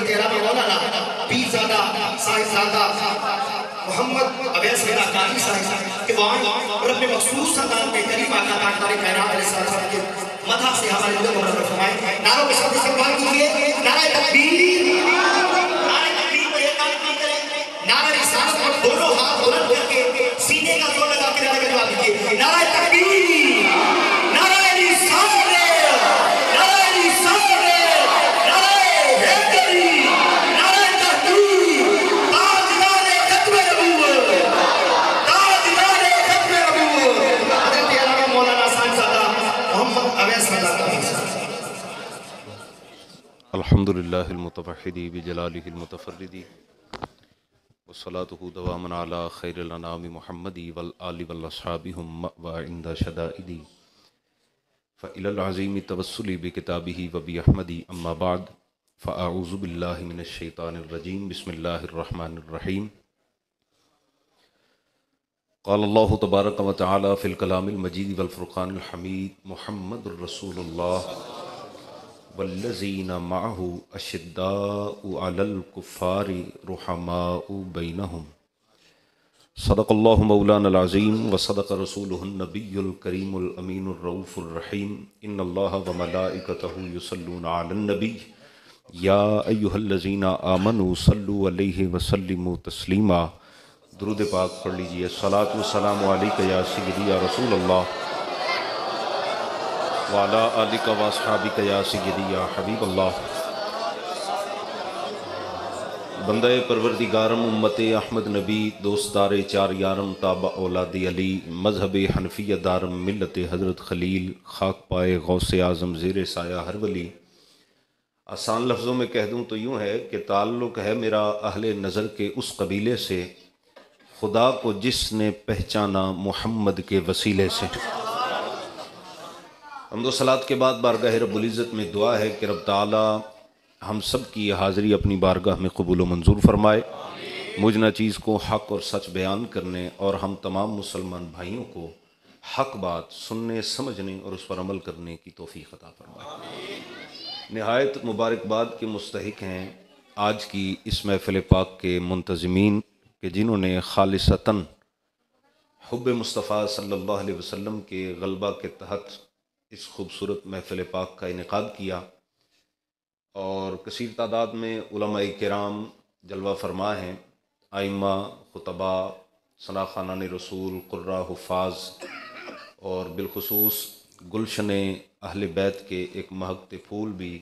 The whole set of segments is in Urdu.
حضرت علامہ مولانا پیرزادہ صاحبزادہ محمد اویس رضا قاضی صاحب کہ وہاں اور اپنے مخصوص انداز میں کریم آقا تاجدار کائنات علیہ السلام کے مدح سے ہمارے دل کو منور فرمائے. نعروں کے ساتھ استقبال کیجیے. نعرہ تکبیر. نعرہ تکبیر کو ایک کام نہیں کریں. نعرہ رسالت کو دونوں ہاتھ بلند کر کے سینے کا زور لگا کے نعرہ کا جواب دیجیے. نعرہ تکبیر. نعرہ رسالت. نعرہ رسالت. نعرہ حیدری. نعرہ تحقیق. تاجدار ختم نبوت. تاجدار ختم نبوت. حضرت علامہ مولانا صاحبزادہ محمد اویس رضا قاضی صاحب. الحمدللہ المتوحد بجلالہ المتفرد والصلاة دواما علی خیر الانام محمد والآل والاصحاب هم مأوى عند شدائد فإلى العظیم توسلی بکتابہ وبأحمد اما بعد فأعوذ باللہ من الشیطان الرجیم بسم اللہ الرحمن الرحیم. قال اللہ تبارک و تعالی فی الکلام المجید والفرقان الحمید محمد الرسول اللہ والذین معه اشداء علی الکفار رحماء بینہم. صدق اللہ مولانا العظیم وصدق رسولہ النبی الکریم الامین الرؤوف الرحیم. ان اللہ وملائکتہ یصلون علی النبی یا ایہا الذین آمنوا صلوا علیہ وسلموا تسلیما. درود پاک پڑھ لیجئے. الصلاۃ والسلام علیک یا سیدی یا رسول اللہ وعلی آلک و اصحابک یا سیدی یا حبیب اللہ. بندہ پروردگارم امت احمد نبی دوستدار چار یارم تابع اولاد علی مذہب حنفیہ دارم ملت حضرت خلیل خاک پائے غوث اعظم زیر سایہ ہر ولی. آسان لفظوں میں کہہ دوں تو یوں ہے کہ تعلق ہے میرا اہل نظر کے اس قبیلے سے خدا کو جس نے پہچانا محمد کے وسیلے سے. حمد و صلات کے بعد بارگاہ رب العزت میں دعا ہے کہ رب تعالی ہم سب کی حاضری اپنی بارگاہ میں قبول و منظور فرمائے. مجھ نہ چیز کو حق اور سچ بیان کرنے اور ہم تمام مسلمان بھائیوں کو حق بات سننے سمجھنے اور اس پر عمل کرنے کی توفیق عطا فرمائے. نہایت مبارکباد کے مستحق ہیں آج کی اس محفل پاک کے منتظمین کہ جنہوں نے خالصتاً حب مصطفیٰ صلی اللہ علیہ وسلم کے غلبہ کے تحت اس خوبصورت محفل پاک کا انعقاد کیا اور کثیر تعداد میں علماء کرام جلوہ فرما ہیں. ائمہ خطباء ثنا خوانان رسول قراء حفاظ اور بالخصوص گلشن اہل بیت کے ایک مہکتے پھول بھی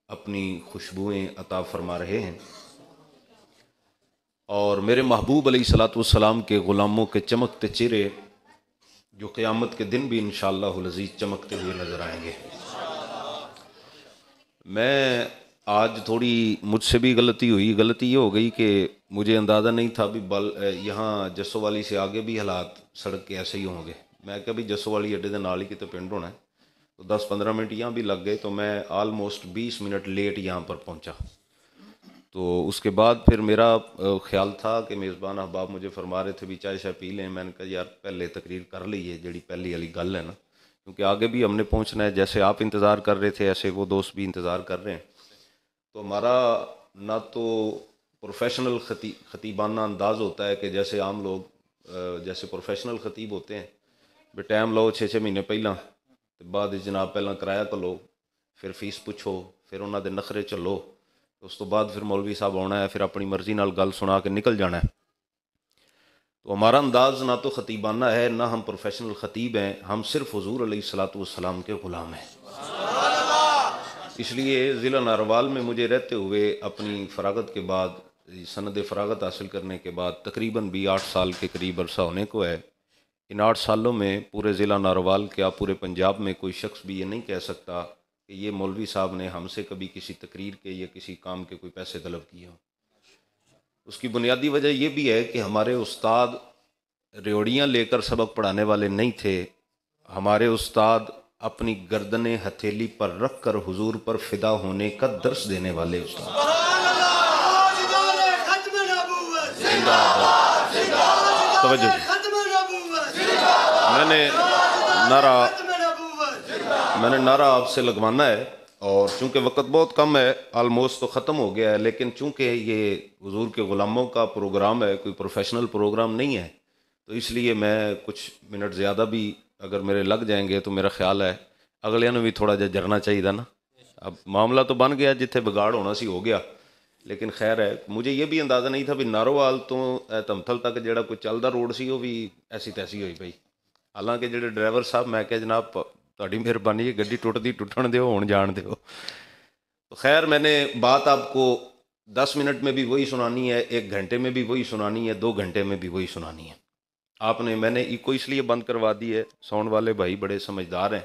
اپنی خوشبوئیں عطا فرما رہے ہیں. اور میرے محبوب علیہ الصلوۃ والسلام کے غلاموں کے چمکتے چہرے جو قیامت کے دن بھی انشاءاللہ العزیز چمکتے ہوئے نظر آئیں گے. میں آج تھوڑی مجھ سے بھی غلطی ہوئی. غلطی یہ ہو گئی کہ مجھے اندازہ نہیں تھا بھی یہاں جسو والی سے آگے بھی حالات سڑک کے ایسے ہی ہوں گے. میں کہ بھی جسو والی اڈے دے نال ہی کتے پنڈ ہونا ہے تو 10-15 منٹ یہاں بھی لگ گئے تو میں آلموسٹ 20 منٹ لیٹ یہاں پر پہنچا. تو اس کے بعد پھر میرا خیال تھا کہ میزبان احباب مجھے فرما رہے تھے بھی چائے شائے پی لیں. میں نے کہا یار پہلے تقریر کر لیے جڑی پہلی والی گل ہے نا, کیونکہ آگے بھی ہم نے پہنچنا ہے. جیسے آپ انتظار کر رہے تھے ایسے وہ دوست بھی انتظار کر رہے ہیں. تو ہمارا نہ تو پروفیشنل خطیبانہ انداز ہوتا ہے کہ جیسے عام لوگ جیسے پروفیشنل خطیب ہوتے ہیں بھی ٹائم لو 6 مہینے پہلا بعد جناب پہلا کرایہ کلو پھر فیس پوچھو پھر انہوں دے نخرے چلو اس تو بعد پھر مولوی صاحب آنا ہے پھر اپنی مرضی نال گل سنا کے نکل جانا ہے. تو ہمارا انداز نہ تو خطیبانہ ہے نہ ہم پروفیشنل خطیب ہیں. ہم صرف حضور علیہ الصلوۃ والسلام کے غلام ہیں. اس لیے ضلع ناروال میں مجھے رہتے ہوئے اپنی فراغت کے بعد سند فراغت حاصل کرنے کے بعد تقریباً بھی 8 سال کے قریب عرصہ ہونے کو ہے. ان 8 سالوں میں پورے ضلع ناروال کیا پورے پنجاب میں کوئی شخص بھی یہ نہیں کہہ سکتا کہ یہ مولوی صاحب نے ہم سے کبھی کسی تقریر کے یا کسی کام کے کوئی پیسے طلب کیے ہوں. اس کی بنیادی وجہ یہ بھی ہے کہ ہمارے استاد ریوڑیاں لے کر سبق پڑھانے والے نہیں تھے. ہمارے استاد اپنی گردن ہتھیلی پر رکھ کر حضور پر فدا ہونے کا درس دینے والے استاد. توجہ میں نے نعرہ آپ سے لگوانا ہے اور چونکہ وقت بہت کم ہے، آلموسٹ تو ختم ہو گیا ہے، لیکن چونکہ یہ حضور کے غلاموں کا پروگرام ہے، کوئی پروفیشنل پروگرام نہیں ہے، تو اس لیے میں کچھ منٹ زیادہ بھی اگر میرے لگ جائیں گے تو میرا خیال ہے اگلے نے بھی تھوڑا جا جرنا چاہیے تھا نا. اب معاملہ تو بن گیا، جتنے بگاڑ ہونا سی ہو گیا، لیکن خیر ہے. مجھے یہ بھی اندازہ نہیں تھا بھی نارووال تو تمتھل تک جڑا کوئی چلدا روڈ سی وہ بھی ایسی تیسی ہوئی پئی. حالانکہ جڑے ڈرائیور صاحب میں کہ جناب تہاڈی مہربانی ہے، گڈی ٹوٹدی ٹوٹن دیو، ہون جان دیو. تو خیر میں نے بات آپ کو 10 منٹ میں بھی وہی سنانی ہے، 1 گھنٹے میں بھی وہی سنانی ہے، 2 گھنٹے میں بھی وہی سنانی ہے. آپ نے میں نے ایکو اس لیے بند کروا دی ہے، ساؤنڈ والے بھائی بڑے سمجھدار ہیں،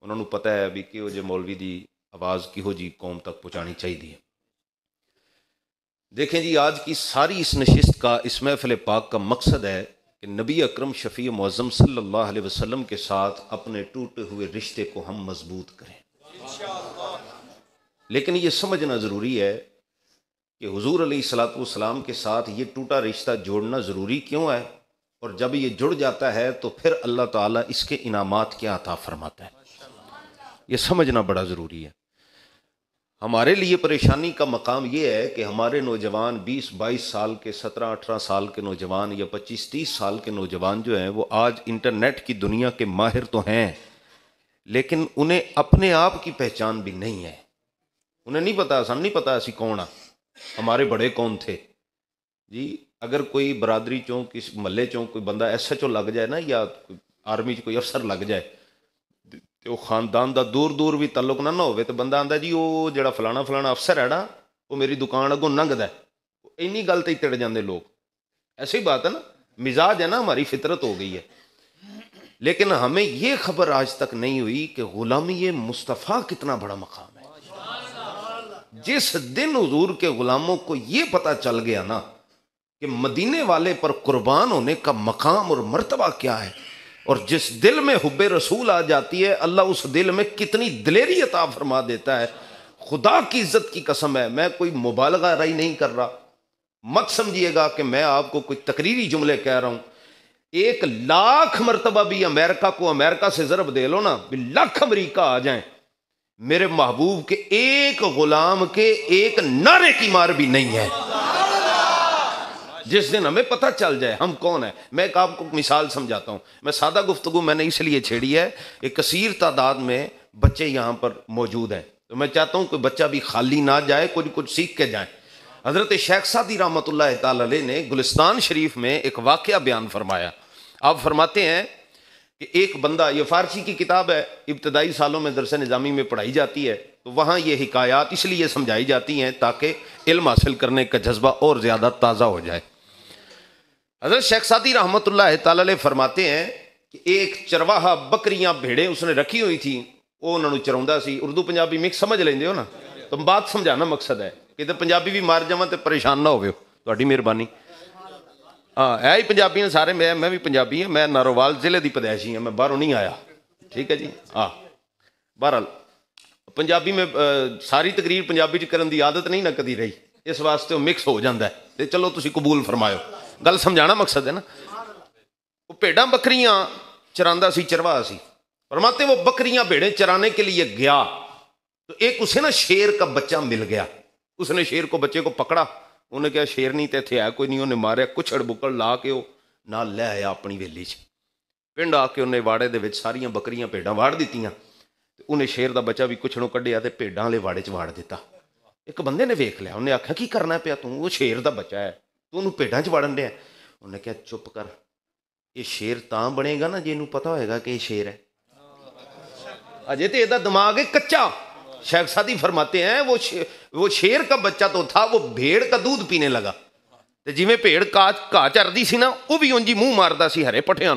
انہوں نے پتہ ہے بھی کہو جے مولوی دی آواز کہو جی قوم تک پہنچانی چاہیے. دیکھیں جی، آج کی ساری اس نشست کا، اس محفل پاک کا مقصد ہے کہ نبی اکرم شفیع معظم صلی اللہ علیہ وسلم کے ساتھ اپنے ٹوٹے ہوئے رشتے کو ہم مضبوط کریں. لیکن یہ سمجھنا ضروری ہے کہ حضور علیہ الصلوۃ والسلام کے ساتھ یہ ٹوٹا رشتہ جوڑنا ضروری کیوں ہے، اور جب یہ جڑ جاتا ہے تو پھر اللہ تعالیٰ اس کے انعامات کیا عطا فرماتا ہے، یہ سمجھنا بڑا ضروری ہے. ہمارے لیے پریشانی کا مقام یہ ہے کہ ہمارے نوجوان 20-22 سال کے، 17-18 سال کے نوجوان یا 25-30 سال کے نوجوان جو ہیں وہ آج انٹرنیٹ کی دنیا کے ماہر تو ہیں، لیکن انہیں اپنے آپ کی پہچان بھی نہیں ہے. انہیں نہیں پتا، سن نہیں پتا اسی کون ہاں، ہمارے بڑے کون تھے. جی اگر کوئی برادری چوں کسی محلے چوں کوئی بندہ ایس ایچ او لگ جائے نا، یا آرمی چ کوئی افسر لگ جائے، تو وہ خاندان دا دور دور بھی تعلق نہ ہوئے تو بندہ آندا جی وہ جڑا فلانا فلانا افسر ہے نا وہ میری دکان اگوں لنگدا ہے. اینی گل تے تڑ جاندے لوگ. ایسی بات ہے نا، مزاج ہے نا، ہماری فطرت ہو گئی ہے. لیکن ہمیں یہ خبر آج تک نہیں ہوئی کہ غلامی مصطفیٰ کتنا بڑا مقام ہے. جس دن حضور کے غلاموں کو یہ پتہ چل گیا نا کہ مدینے والے پر قربان ہونے کا مقام اور مرتبہ کیا ہے، اور جس دل میں حب رسول آ جاتی ہے، اللہ اس دل میں کتنی دلیری عطا فرما دیتا ہے. خدا کی عزت کی قسم ہے، میں کوئی مبالغہ رائی نہیں کر رہا، مت سمجھیے گا کہ میں آپ کو کوئی تقریری جملے کہہ رہا ہوں. 1,00,000 مرتبہ بھی امریکہ کو امریکہ سے ضرب دے لو نا، 1,00,000 امریکہ آ جائیں، میرے محبوب کے ایک غلام کے ایک نعرے کی مار بھی نہیں ہے. جس دن ہمیں پتہ چل جائے ہم کون ہیں. میں ایک آپ کو مثال سمجھاتا ہوں. میں سادہ گفتگو میں نے اس لیے چھیڑی ہے، ایک کثیر تعداد میں بچے یہاں پر موجود ہیں، تو میں چاہتا ہوں کوئی بچہ بھی خالی نہ جائے، کچھ سیکھ کے جائیں. حضرت شیخ سعدی رحمۃ اللہ تعالی علیہ نے گلستان شریف میں ایک واقعہ بیان فرمایا. آپ فرماتے ہیں کہ ایک بندہ، یہ فارسی کی کتاب ہے، ابتدائی سالوں میں درس نظامی میں پڑھائی جاتی ہے، تو وہاں یہ حکایات اس لیے سمجھائی جاتی ہیں تاکہ علم حاصل کرنے کا جذبہ اور زیادہ تازہ ہو جائے. حضرت شیخ سعدی رحمۃ اللہ تعالی علیہ فرماتے ہیں کہ ایک چرواہا بکریاں بھیڑیں اس نے رکھی ہوئی تھیں، وہ انہوں نے چراؤندا سی. اردو پنجابی مکس سمجھ لیندے ہو نا، تو بات سمجھانا مقصد ہے کہ تے پنجابی بھی مار جاواں تے پریشان نہ ہوئے. تہاڈی مہربانی. ہاں ہے ہی پنجابی ہیں سارے، میں بھی پنجابی ہوں، میں نارووال ضلع دی پیدائشی ہوں، میں باہروں نہیں آیا. ٹھیک ہے جی. ہاں بہرحال پنجابی میں ساری تقریر پنجابی چ کرن دی عادت نہیں نہ کدی رہی، اس واسطے وہ مکس ہو جاتا ہے. تے چلو تسی قبول فرماؤ، گل سمجھانا مقصد ہے نا. وہ بھیڑاں بکریاں چراندا سی، چرواہا سی. فرماتے وہ بکریاں بھیڑیں چرانے کے لیے گیا تو ایک اسے نا شیر کا بچہ مل گیا. اس نے شیر کو، بچے کو پکڑا، انہیں کہا شیر نہیں تے تھے ہے کوئی نہیں، انہیں ماریا، کچھڑ بکڑ لا کے وہ نال لے آیا اپنی ویلی چ. پنڈ آ کے انہیں واڑے دے وچ ساریاں بکریاں بھیڑاں واڑ دیتیاں. انہیں شیر دا بچہ بھی کچھڑوں کڈیا تے بھیڑاں والے واڑے چ واڑ دیتا. ایک بندے نے ویکھ لیا، انہیں آکھیا کی کرنا پیا تو؟ وہ شیر دا بچہ ہے، تو انہوں بھیڑاں چ واڑن دیا. انہیں کہا چپ کر، یہ شیر تاں بنے گا نا جے انہوں پتہ ہوئے گا کہ یہ شیر ہے. اجے تے ایدہ دماغ ہے کچا. شیخ سعدی فرماتے ہیں وہ شیر کا بچہ تو تھا، وہ بھیڑ کا دودھ پینے لگا. جی میں بھیڑ گھا چردی سی نا، وہ بھی انجی منہ ماردا سی ہرے پٹھیاں.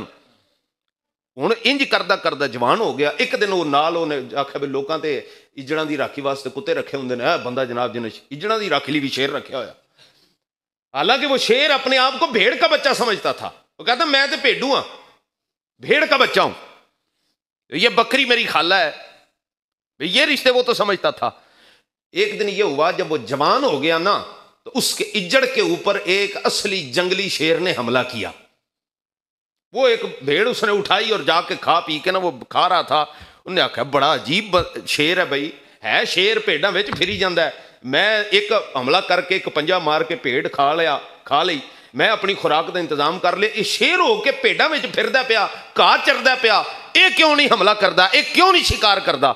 ہن انج کردا کردا جوان ہو گیا. ایک دن وہ نال انہیں آکھیا بھی لوکاں تے اجڑاں دی راکھی واسطے کتے رکھے ہوندے نے، بندہ جناب جی نے اجڑاں دی راکھی لی بھی شیر رکھیا ہویا. حالانکہ وہ شیر اپنے آپ کو بھیڑ کا بچہ سمجھتا تھا. وہ کہتا میں تے بھیڈو ہاں، بھیڑ کا بچہ ہوں، یہ بکری میری خالہ ہے. یہ رشتے وہ تو سمجھتا تھا. ایک دن یہ ہوا جب وہ جوان ہو گیا نا، تو اس کے اجڑ کے اوپر ایک اصلی جنگلی شیر نے حملہ کیا. وہ ایک بھیڑ اس نے اٹھائی اور جا کے کھا پی کے نا وہ کھا رہا تھا. انہوں نے آکھا بڑا عجیب شیر ہے بھائی، ہے ਸ਼ੇਰ ਭੇਡਾਂ ਵਿੱਚ ਫਿਰੀ ਜਾਂਦਾ। ਮੈਂ ਇੱਕ ਹਮਲਾ ਕਰਕੇ ਇੱਕ ਪੰਜਾ ਮਾਰ ਕੇ ਭੇਡ ਖਾ ਲਈ, ਮੈਂ ਆਪਣੀ ਖੁਰਾਕ ਦਾ ਇੰਤਜ਼ਾਮ ਕਰ ਲਿਆ। ਇਹ ਸ਼ੇਰ ਹੋ ਕੇ ਭੇਡਾਂ ਵਿੱਚ ਫਿਰਦਾ ਪਿਆ, ਘਾਹ ਚਰਦਾ ਪਿਆ, ਇਹ ਕਿਉਂ ਨਹੀਂ ਹਮਲਾ ਕਰਦਾ, ਇਹ ਕਿਉਂ ਨਹੀਂ ਸ਼ਿਕਾਰ ਕਰਦਾ?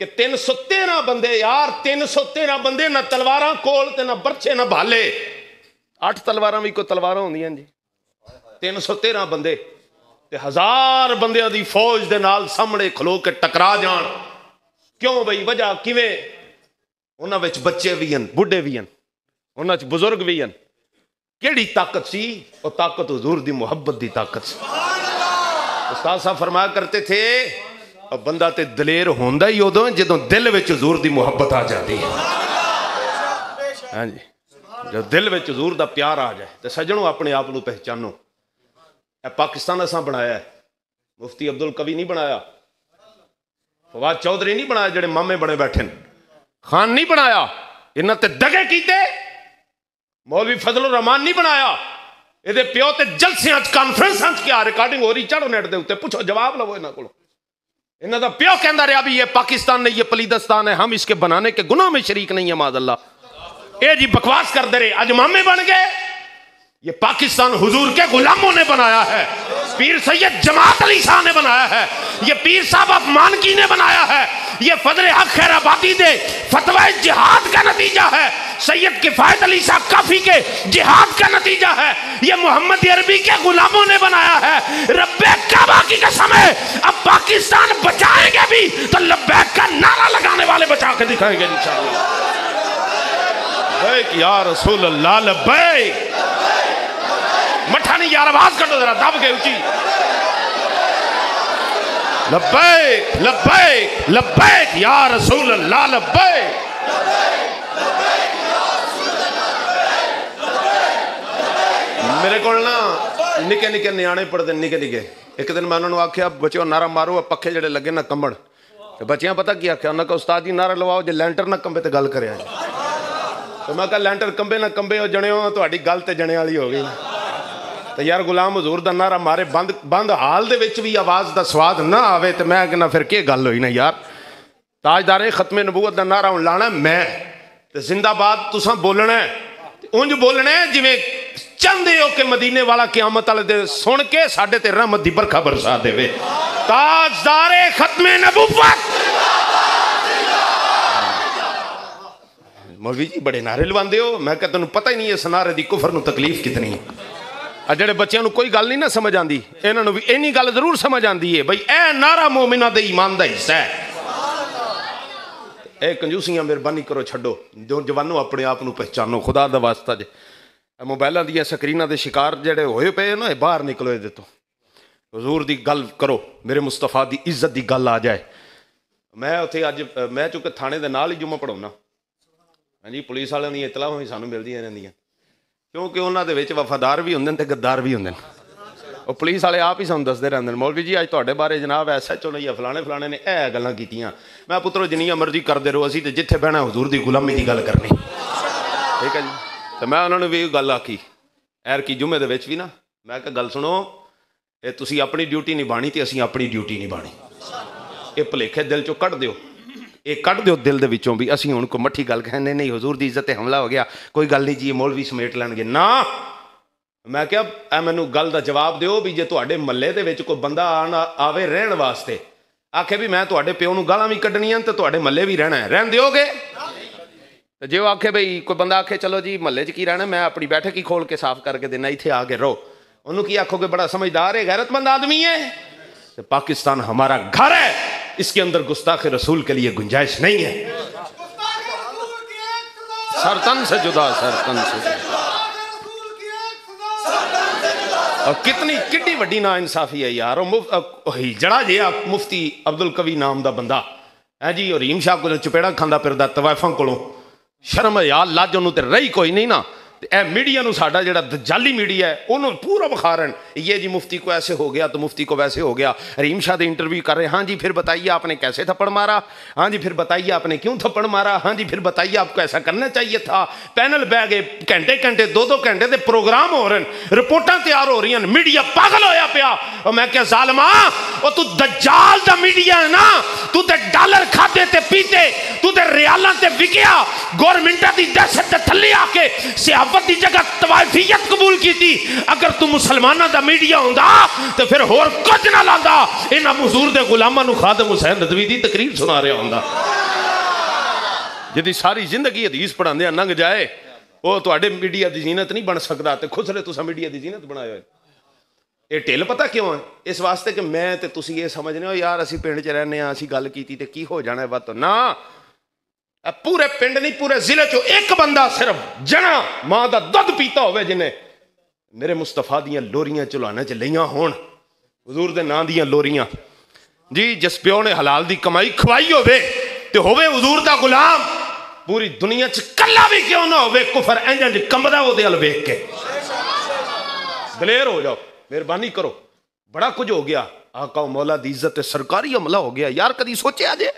کہ 313 بندے یار 313 بندے نہ تلواراں کول تے نہ برچے نہ بھالے 8 تلواراں بھی کوئی تلواراں ہوندیاں جی 313 بندے تے 1000 بندیاں دی فوج دے نال سامنے کھلو کے ٹکرا جان کیوں بھئی وجہ کیویں انہاں وچ بچے بھی ہیں بڈھے بھی ہیں انہاں وچ بزرگ بھی ہیں کیڑی طاقت سی وہ طاقت حضور دی محبت دی طاقت سی استاد صاحب فرمایا کرتے تھے اور بندہ تے دلیر ہوندا ہی ادوں جدوں دل وچ حضور دی محبت آ جاتی ہے ہاں جی جب دل وچ حضور دا پیار آ جائے تے سجنوں اپنے آپ نو پہچانو اے پاکستان اساں بنایا ہے مفتی عبد القوی نہیں بنایا فواد چودھری نہیں بنایا جڑے مامے بنے بیٹھے خان نہیں بنایا انہاں تے دگے کیتے مولوی فضل الرحمان نہیں بنایا یہ پیو تے جلسے کانفرنس کیا ریکارڈنگ ہو رہی چڑھو نیٹ دے اوتے پوچھو جواب لو انہاں کولوں انہاں دا پیو کہندا رہیا بھی یہ پاکستان نہیں یہ پلیدستان ہے ہم اس کے بنانے کے گناہ میں شریک نہیں ہے معاذ اللہ اے جی بکواس کر دے رہے اج مامے بن گئے یہ پاکستان حضور کے غلاموں نے بنایا ہے پیر سید جماعت علی شاہ نے بنایا ہے یہ پیر صاحب اب مانکی نے بنایا ہے یہ فضل حق خیر آبادی دے فتوی جہاد کا نتیجہ ہے سید کفایت علی شاہ کافی کے جہاد کا نتیجہ ہے یہ محمد عربی کے غلاموں نے بنایا ہے رب کعبہ کی قسم ہے اب پاکستان بچائیں گے بھی تو لبیک کا نعرہ لگانے والے بچا کے دکھائیں گے انشاءاللہ لبیک یا رسول اللہ لبیک مٹھا نہیں یار آواز کٹو ذرا دب کے اونچی لبیک لبیک لبیک یا رسول اللہ لبیک میرے کو نا نکے نکے نیانے پڑھتے نکے نکے ایک دن میں انہوں نے آکھیا بچوں نعرہ مارو پکھے جڑے لگے نہ کمبڑ بچیاں پتہ کیا آکھیا انہوں نے کہا استاد جی نعرہ لواؤ جے لینٹر نہ کمبے تے گل کرے آئے تو میں کہا لینٹر کمبے نہ کمبے ہو جنے ہو تو اڈی گل تے جنے والی ہو گئی تو یار غلام حضور دا نعرہ مارے بند حال دے وچ بھی آواز دا سواد نہ آوے تو میں کہنا پھر کی گل ہوئی نا یار تاجدار ختم نبوت دا نعرہ لانا میں تو زندہ باد تساں بولنا ہے انج بولنا ہے جویں چاہندے ہو کہ مدینے والا قیامت والے دے سن کے ساڈے تے رحمت دی برکھا برسا دے وے تاجدار ختم نبوت مولوی جی بڑے نعرے لواندے ہو میں کہ تینوں پتہ ہی نہیں اس نعرے دی کفر نو تکلیف کتنی ہے جڑے بچیاں نو کوئی گل نہیں نہ سمجھ آندی انہاں نو بھی اینی گل ضرور سمجھ آندی ہے بھئی اے نعرہ مومنہ دے ایمان دا حصہ ہے اے کنجوسیاں مہربانی کرو چھڈو جوانو اپنے آپ نو پہچانو خدا دا واسطہ جے موبائلاں دی سکریناں دے شکار جڑے ہوئے پے نا باہر نکلو دے تو حضور دی گل کرو میرے مصطفیٰ دی عزت دی گل آ جائے میں اوتھے اج میں چونکہ تھانے دے نال ہی جمعہ پڑھاؤنا ہاں جی پولیس والوں دی اطلاع ہوئی سانوں ملدیاں رہندیاں کیونکہ انہاں دے وچ وفادار بھی ہوندے تے غدار بھی ہوندے اور پولیس والے آپ ہی سانوں دسدے رہندے مولوی جی اج تہاڈے بارے جناب ایس ایچ او نے یا فلانے فلانے نے اے گلاں کیتیاں میں پترو جنیاں مرضی کردے رہو اسی تے جتھے بہنا حضور دی غلامی دی گل کرنی ٹھیک ہے جی تو میں انہوں نے بھی گل آکھی ایر کی جمعے دے وچ بھی نا میں کہ گل سنو اے تسی اپنی ڈیوٹی نبھانی تے اسی اپنی ڈیوٹی نبھانی اے بھلیکھے دل چوں کٹ دیو یہ کٹ دیو دل دے وچوں بھی اسی ہن کو مٹھی گل کہنے نہیں حضور دی عزت حملہ ہو گیا کوئی گل نہیں جی مولوی سمیٹ لین گے نا میں کہا اے مینوں گل دا جواب دیو بھی جے تہاڈے محلے دے وچ کوئی بندہ آوے رہن واسطے آکھے بھی میں تہاڈے پیو نوں گالاں وی کڈنیاں تے تہاڈے محلے وی رہنا ہے رہن دیو گے جے وہ آکھے بھئی کوئی بندہ آکھے چلو جی محلے چ کی رہنا میں اپنی بیٹھک ہی کھول کے صاف کر کے دینا ایتھے آ کے رہو انہوں کی آکھو کہ بڑا سمجھدار ہے غیرت مند آدمی ہے پاکستان ہمارا گھر ہے اس کے اندر گستاخ رسول کے لیے گنجائش نہیں ہے سرتن سے جدا سرتن سے جدا اور کتنی وڈی نا انصافی ہے یار جڑا جی مفتی عبد القوی نام دا بندہ ہے جی اور رحیم شاہ کو چپیڑا کھاندا پھردا طوائفاں کولوں شرم یا لاج انہوں تے رہی کوئی نہیں نا اے میڈیا نو ساڈا جڑا دجالی میڈیا ہے انہوں پورا بخارن یہ جی مفتی کو ایسے ہو گیا تو مفتی کو ویسے ہو گیا رحیم شاہ دے انٹرویو کر رہے ہاں جی پھر بتائیے آپ نے کیسے تھپڑ مارا ہاں جی پھر بتائیے آپ نے کیوں تھپڑ مارا ہاں جی پھر بتائیے آپ کو ایسا کرنا چاہیے تھا پینل بہ گئے گھنٹے گھنٹے دو گھنٹے دے پروگرام ہو رہے ہیں رپورٹاں تیار ہو رہی ہیں میڈیا پاگل ہویا پیا اور میں کہ ظالماں وہ تو دجال دا میڈیا ہے نا تو تے ڈالر کھاتے تے پیتے تو تے ریالاں تے وکیا گورنمنٹاں دی دہشت تے تھلے آ کے صحافت دی جگہ طوائفیت قبول کی تھی اگر تو مسلمانہ دا میڈیا ہوندا تو پھر ہور کچھ نہ لاندا انہاں حضور دے غلاماں نو خادم حسین ندوی دی تقریر سنا رہا ہوندا جدی ساری زندگی حدیث پڑھاندے لنگ جائے وہ تواڈے میڈیا دی زینت نہیں بن سکدا تے خسرے تساں میڈیا دی زینت بنایا ہوئے. یہ ٹھل پتہ کیوں ہے؟ اس واسطے کہ میں تے تسی یہ سمجھنے ہو یار اسی پنڈ چ رہنے ہاں اسی گل کیتی تے کی ہو جانا ہے بات. نہ پورے پنڈ نہیں پورے ضلع چو ایک بندہ صرف جنا ماں دا دودھ پیتا ہوئے جنہیں میرے مصطفیٰ دیاں لوریاں چلانے چ لیاں ہون حضور دے نام دیاں لوریاں جی جس پیو نے حلال دی کمائی کھوائی ہوئے تے ہوئے حضور دا غلام پوری دنیا چ کلا بھی کیوں نہ ہوئے کفر انجن جی کمبدا وہ دے ال ویکھ کے. دلیر ہو جاؤ مہربانی کرو. بڑا کچھ ہو گیا آقا و مولا دی عزت سرکاری عملہ ہو گیا یار. کدی سوچے آجے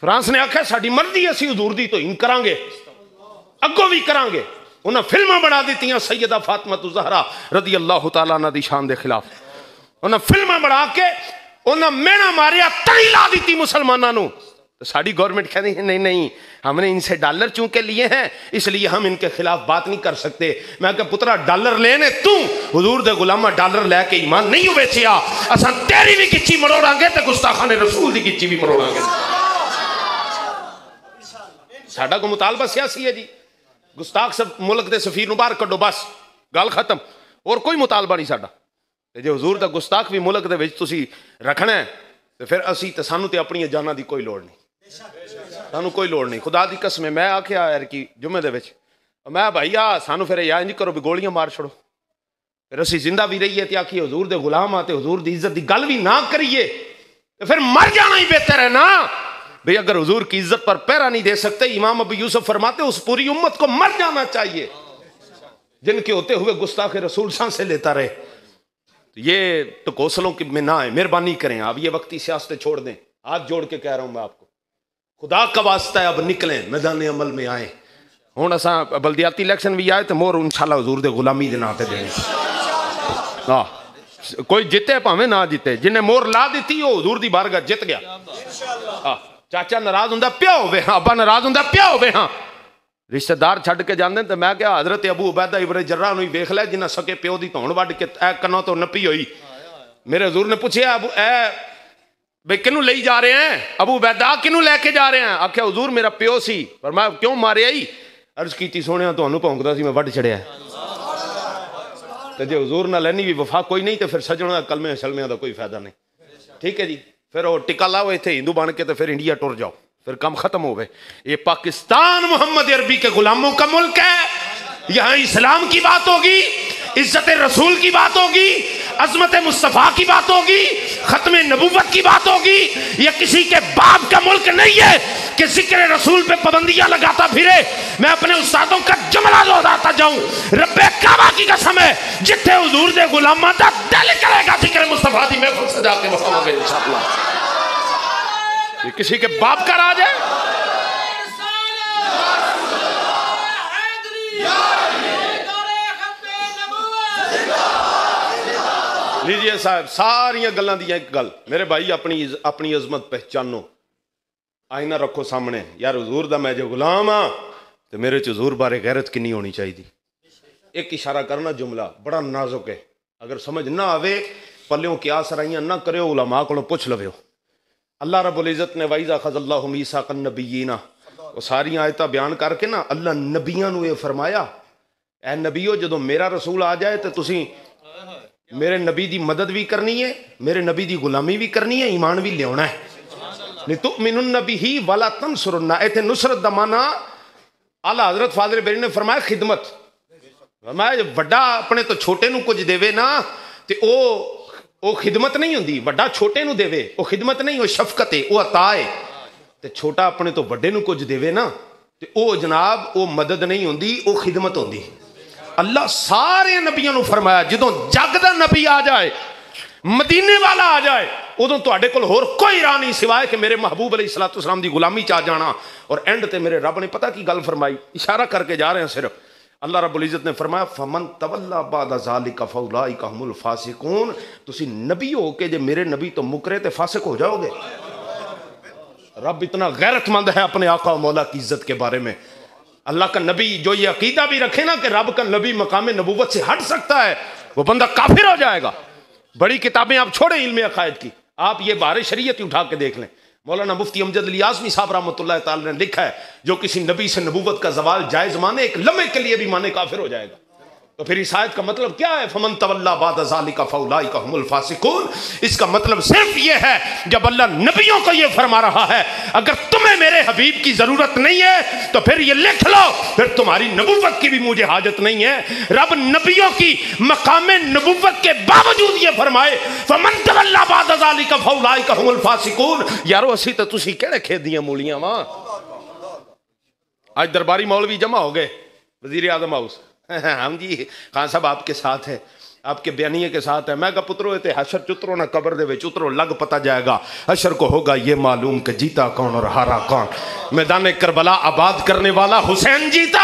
فرانس نے آکھا ساڈی مرضی اسی حضور دی تو ان کران گے اگوں بھی کران گے. انہاں فلماں بنا دیتیاں سیدہ فاطمہ الزہرا رضی اللہ تعالیٰ عنہ دی شان دے خلاف. انہاں فلماں بنا کے انہاں مینا ماریا تڑی لا دیتی مسلمانوں نو. ساڑی گورنمنٹ کہتے ہیں نہیں ہم نے ان سے ڈالر چونکہ لیے ہیں اس لیے ہم ان کے خلاف بات نہیں کر سکتے. میں کہ پترا ڈالر لینے تو حضور دے غلامہ ڈالر لے کے ایمان نہیں بیچیا. اساں تیری بھی کچی مروڑاں گے تے گستاخان رسول دی کچی بھی مروڑاں گے. ساڈا کو مطالبہ سیاسی ہے جی گستاخ سب ملک دے سفیر نو باہر کڈو بس گل ختم. اور کوئی مطالبہ نہیں ساڈا. تے جے حضور دا گستاخ بھی ملک دے وچ تسی رکھنا ہے تے پھر اسی تے سانو تے اپنی جاناں دی کوئی لوڑ نہیں. سانو کوئی لوڑ نہیں. خدا دی قسم میں آکھیا یار کی جمعے دے وچ میں بھائی سانو پھر یا انج کرو بھی گولیاں مار چھڑو پھر اسی زندہ بھی رہیے تے آکھیے حضور دے غلام آتے حضور دی عزت دی گل بھی نہ کریے تے پھر مر جانا ہی بہتر ہے نا. بھئی اگر حضور کی عزت پر پہرا نہیں دے سکتے امام ابو یوسف فرماتے اس پوری امت کو مر جانا چاہیے جن کے ہوتے ہوئے گستاخ رسول سانس سے لیتا رہے. یہ ٹکوسلوں کی میں نہ آئے مہربانی کریں. اب یہ وقتی سیاستیں چھوڑ دیں. ہاتھ جوڑ کے کہہ رہا ہوں میں آپ کو خدا کا واسطہ ہے اب نکلیں میدان عمل میں آئیں. ہوں اساں بلدیاتی الیکشن بھی آئے تو مور انشاءاللہ حضور دے غلامی دے ناتے دیں. ہاں کوئی جیتے پاویں نہ جیتے جنہیں مور لا دیتی وہ حضور دی بارگاہ جت گیا. ہاں چاچا ناراض ہوندا پیا ہوے ہاں ابا ناراض ہوندا پیا ہوے ہاں رشتہ دار چھڈ کے جاندے تے میں کہا حضرت ابو عبیدہ ابن جراح نو ہی ویکھ لے جنہاں سکے پیو دی دھون وڈ کے اے کنوں تو نپی ہوئی. میرے حضور نے پوچھیا ابو اے بھئی کنوں لئی جا رہے ہیں ابو عبیدہ کنوں لے کے جا رہے ہیں؟ آکھیا حضور میرا پیو سی. فرمایا کیوں ماریا ہی؟ عرض کیتی سونیا تانوں بھونکدا سی میں وڈ چھڑیا ہے. تے جے حضور نہ لینی بھی وفا کوئی نہیں تے پھر سجنا کلمے شلمیاں دا کوئی فائدہ نہیں. ٹھیک ہے جی پھر وہ ٹکا لاؤ ایتھے ہندو بن کے تے پھر انڈیا ٹر جاؤ پھر کام ختم ہو گئے. یہ پاکستان محمد عربی کے غلاموں کا ملک ہے. یہاں اسلام کی بات ہوگی عزت رسول کی بات ہوگی عظمت مصطفیٰ کی بات ہوگی ختم نبوت کی بات ہوگی. یہ کسی کے باپ کا ملک نہیں ہے کہ ذکر رسول پہ پابندیاں لگاتا پھرے. میں اپنے استادوں کا جملہ دہراتا جاؤں رب کعبہ کی قسم ہے جتھے حضور دے غلاماں دا دل کرے گا ذکر مصطفیٰ دی محفل سجا کے وکھاواں گے انشاءاللہ. یہ کسی کے باپ کا راج ہے؟ لیجئے صاحب ساری گلاں دی ایک گل میرے بھائی اپنی عظمت پہچانو. آئینہ رکھو سامنے یار حضور دا میں جو غلام ہاں تو میرے چ حضور بارے غیرت کنی ہونی چاہیے. ایک اشارہ کرنا جملہ بڑا نازک ہے اگر سمجھ نہ آوے پلیوں کی آسرائیاں نہ کرے علماء کو پوچھ لو. اللہ رب العزت نے وَإِذَا أَخَذَ اللَّهُ مِيثَاقَ النَّبِيِّينَ وہ ساری آیتاں بیان کر کے نا اللہ نبیاں نو یہ فرمایا اے نبیو جدو میرا رسول آ جائے تو تسی میرے نبی دی مدد بھی کرنی ہے میرے نبی دی غلامی بھی کرنی ہے ایمان بھی لیونا ہے. لِتُؤْمِنُنَّ بِهِ وَلَا تَنْصُرُنَّ ایتھے نصرت دا معنی اعلیٰ حضرت فاضل بری نے فرمایا خدمت. فرمایا بڑا اپنے تو چھوٹے نو کچھ دے نا تے او خدمت نہیں ہوندی. بڑا چھوٹے نو دے او خدمت نہیں او شفقت ہے او عطا ہے. تے چھوٹا اپنے تو بڑے نو کچھ دے نا تے او جناب او مدد نہیں ہوندی او خدمت ہوندی. اللہ سارے نبیوں نو فرمایا جدوں جگ دا نبی آ جائے مدینے والا آ جائے ادوں تواڈے کول ہور کوئی راہ نہیں سوائے کہ میرے محبوب علیہ الصلوۃ والسلام دی غلامی چ آ جانا. اور اینڈ تے میرے رب نے پتہ کی گل فرمائی اشارہ کر کے جا رہے ہیں صرف اللہ رب العزت نے فرمایا فمن تولا بعد ذالک فاولئک هم الفاسقون. تسی نبی ہو کے جے میرے نبی تو مکرے تے فاسق ہو جاؤ گے. رب اتنا غیرت مند ہے اپنے آقا و مولا کی عزت کے بارے میں. اللہ کا نبی جو یہ عقیدہ بھی رکھے نا کہ رب کا نبی مقام نبوت سے ہٹ سکتا ہے وہ بندہ کافر ہو جائے گا. بڑی کتابیں آپ چھوڑیں علم عقائد کی آپ یہ بار شریعت ہی اٹھا کے دیکھ لیں. مولانا مفتی امجد علی اعظمی صاحب رحمۃ اللہ تعالی نے لکھا ہے جو کسی نبی سے نبوت کا زوال جائز مانے ایک لمحے کے لیے بھی مانے کافر ہو جائے گا. تو پھر اس آیت کا مطلب کیا ہے؟ فمن تولی بعد ذلک فاولئک هم الفاسقون. اس کا مطلب صرف یہ ہے جب اللہ نبیوں کو یہ فرما رہا ہے اگر تمہیں میرے حبیب کی ضرورت نہیں ہے تو پھر یہ لکھ لو پھر تمہاری نبوت کی بھی مجھے حاجت نہیں ہے. رب نبیوں کی مقام نبوت کے باوجود یہ فرمائے فمن تولی بعد ذلک فاولئک هم الفاسقون. یارو اسی تو تسی کہڑے کھیدیاں مولیاں وا. آج درباری مولوی جمع ہو گئے وزیر اعظم ہاؤس. ہم جی خان صاحب آپ کے ساتھ ہیں, آپ کے بیانیے کے ساتھ ہیں. میں کہا پترو تے حشر چترو نہ قبر دے وچ اترو لگ پتہ جائے گا. حشر کو ہوگا یہ معلوم کہ جیتا کون اور ہارا کون. میدان کربلا آباد کرنے والا حسین جیتا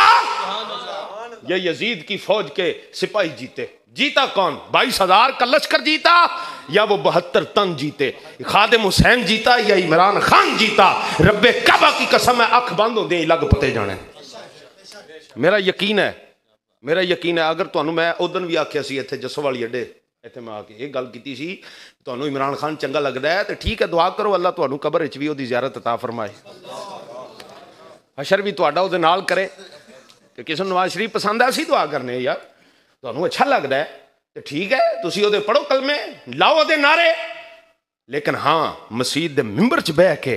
یا یزید کی فوج کے سپاہی جیتے؟ جیتا کون؟ 22,000 کا لشکر جیتا یا وہ 72 تن جیتے؟ خادم حسین جیتا یا عمران خان جیتا؟ رب کعبہ کی قسم ہے اکھ بند ہو دیں لگ پتے جانے. میرا یقین ہے اگر تانوں میں ادن بھی آکھیا سی ایتھے جسو والی اڈے ایتھے میں آ کے یہ گل کیتی سی تانوں عمران خان چنگا لگدا ہے تے ٹھیک ہے دعا کرو اللہ تانوں قبر وچ بھی اودی زیارت عطا فرمائے, حشر بھی تہاڈا اودے نال کرے. کہ کسی نوں نواز شریف پسند ہے اسی دعا کرنے یار تانوں اچھا لگدا ہے تے ٹھیک ہے تسی اودے پڑھو کلمے لاؤ اودے نعرے. لیکن ہاں مسجد دے ممبر چ بیٹھ کے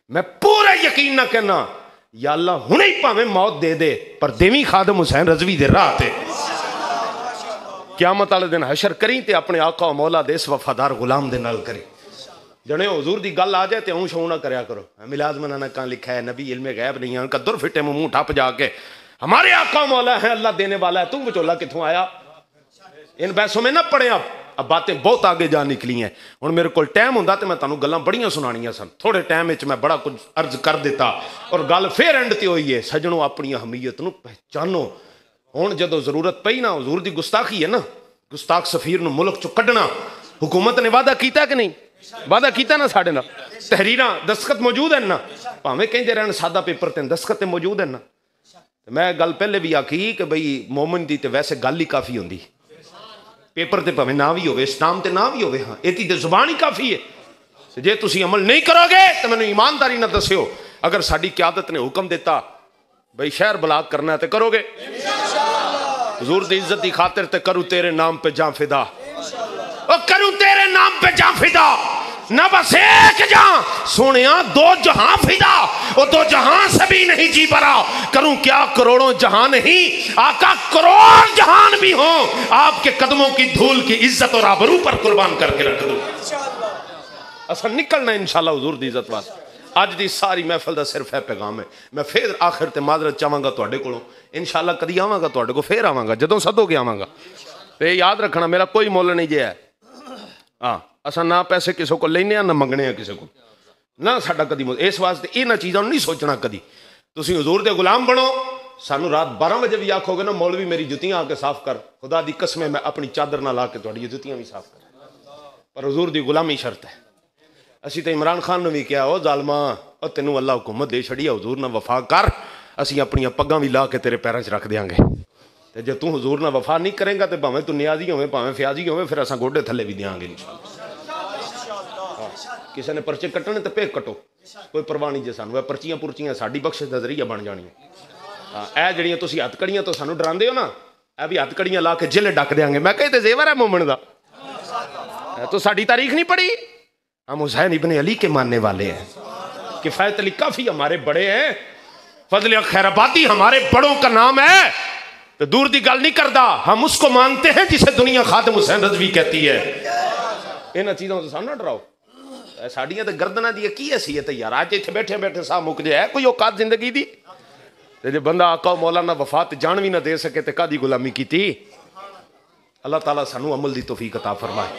میں پورا یقین نہ کہنا یا اللہ ہنے ہی پاویں موت دے دے پر دیویں خادم حسین رضوی دے راہ تے قیامت والے دن حشر کریں تے اپنے آقا و مولا دے اس وفادار غلام دے نال کریں. جنے حضور دی گل آ جائے تے اون شو نہ کریا کرو. میلاد منانا کہاں لکھا ہے؟ نبی علم غیب نہیں ہے ان کا در پھٹے منہ ٹھپ جا کے ہمارے آقا و مولا ہیں اللہ دینے والا ہے تم وچولا کتھوں آیا. ان بحثوں میں نہ پڑے اب باتیں بہت آگے جا نکلی ہیں. ہن میرے کول ٹائم ہوندا تے میں تانوں گلاں بڑیاں سنانیاں سن. تھوڑے ٹائم وچ میں بڑا کچھ عرض کر دیتا اور گل پھر اینڈ تے ہوئی ہے. سجنوں اپنی اہمیت نو پہچانو. ہن جدوں ضرورت پئی نا حضور دی گستاخی ہے نا گستاخ سفیر نو ملک چوں کڈنا حکومت نے وعدہ کیتا کہ نہیں؟ وعدہ کیتا نا ساڈے نال. تحریراں دستخط موجود ہیں نا بھاویں کہندے رہن سادہ پیپر تے دستخط موجود ہیں نا. میں گل پہلے بھی آکھی کہ بھئی مومن دی تے ویسے گل ہی کافی ہوندی پیپر تے پاویں نہ بھی ہوے اسٹام تے نہ بھی ہوے ہاں ایتی تے زبان ہی کافی ہے. جے تسی عمل نہیں کرو گے تے مینوں ایمانداری نہ دسیو اگر ساڈی قیادت نے حکم دیتا بھئی شہر بلاک کرنا ہے تے کرو گے حضور دی عزت دی خاطر تے کروں تیرے نام پہ جاں فدا او کروں تیرے نام پہ جاں فدا نہ بس ایک جہاں سونیا دو جہاں فدا وہ دو جہاں سے بھی نہیں جی برا کروں کیا کروڑوں جہاں نہیں آقا کروڑ جہان بھی ہوں آپ کے قدموں کی دھول کی عزت اور آبرو پر قربان کر کے رکھ دوں. اصلا نکلنا انشاءاللہ حضور دی عزت واسطے. اج دی ساری محفل دا صرف ہے پیغام ہے. میں پھر آخر تے معذرت چاہاں گا تواڈے کولوں انشاءاللہ کدی آواں گا تواڈے کو پھر آواں گا جدوں سدو گے آواں گا. تے یاد رکھنا میرا کوئی مول نہیں جے ہے. ہاں اساں نہ پیسے کسی کو لینے نہ منگنے ہیں کسی کو نہ ساڈا کدی اس واسطے انہاں چیزاں نہیں سوچنا کدی. تسی حضور دے غلام بنو سانو رات 12 بجے بھی آکھو گے نا مولوی میری جتیاں آ کے صاف کر خدا دی قسم میں اپنی چادر نہ لا کے تہاڈی جتیاں بھی صاف کر پر حضور دی غلامی شرط ہے. اسی تے عمران خان نے بھی کیا او ظالماں او تینوں اللہ حکومت دے چھڑی حضور نہ وفا کر اسی اپنی پگاں بھی لا کے تیرے پیراں 'چ رکھ دیاں گے. تے جے تو حضور نہ وفا نہیں کرے گا تے بھاویں تو نیازی ہوے بھاویں فیاضی ہوے پھر اساں گوڈے تھلے بھی دیاں گے انشاءاللہ. کسی نے پرچے کٹنے تے پیک کٹو کوئی پرواہ نہیں جے سانو پرچیاں پرچیاں ساڈی بخشش دا ذریعہ بن جانی. اے جڑیاں تسی ہتھ کڑیاں تو سانو ڈراندے ہو نا اے بھی ہتھ کڑیاں لا کے جلے ڈک دیاں گے. میں کہے تے زیور ہے مومن دا تو ساڈی تاریخ نہیں پڑھی. ہم حسین ابن علی کے ماننے والے ہیں. کفایت علی کافی ہمارے بڑے ہیں. فضل خیر آبادی ہمارے بڑوں کا نام ہے. تو دور دی گل نہیں کردا ہم اس کو مانتے ہیں جسے دنیا خادم حسین رضوی کہتی ہے. انہاں چیزوں سے سامنا ڈراؤ. ساڈیاں تے گردناں دی کی حیثیت ہے یار. اج ایتھے بیٹھے بیٹھے سا مک جائے کوئی اوقات زندگی دی تے جے بندہ آقا مولانا وفات جان بھی نہ دے سکے تے کادی غلامی کیتی. اللہ تعالیٰ سانو عمل دی توفیق عطا فرمائے.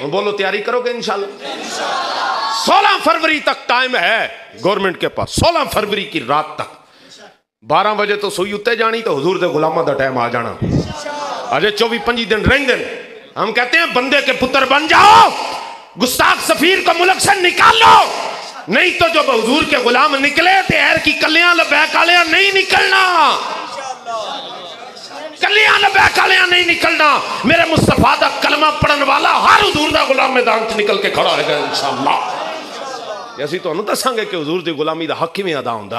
ہن بولو تیاری کرو گے انشاءاللہ 16 فروری تک ٹائم ہے گورنمنٹ کے پاس. 16 فروری کی رات تک 12 بجے تو سوئی اتے جانی تو حضور دے غلامہ دا ٹائم آ جانا. اجے 24-25 دن رہیں دن ہم کہتے ہیں بندے کے پتر بن جاؤ. گستاخ سفیر کو ملک سے نکال لو نہیں تو جو حضور کے غلام نکلے تے ایر کی کلیاں لبیک آلیاں نہیں نکلنا. کلیاں لبیک آلیاں نہیں نکلنا. میرے مصطفیٰ دا کلمہ پڑھن والا ہر حضور دا غلام میدان سے نکل کے کھڑا ہے گا انشاءاللہ. ਤੇ ਅਸੀਂ ਤੁਹਾਨੂੰ ਦੱਸਾਂਗੇ ਕਿ ਹਜ਼ੂਰ ਦੀ ਗੁਲਾਮੀ ਦਾ ਹੱਕ ਕਿਵੇਂ ਅਦਾ ਹੁੰਦਾ।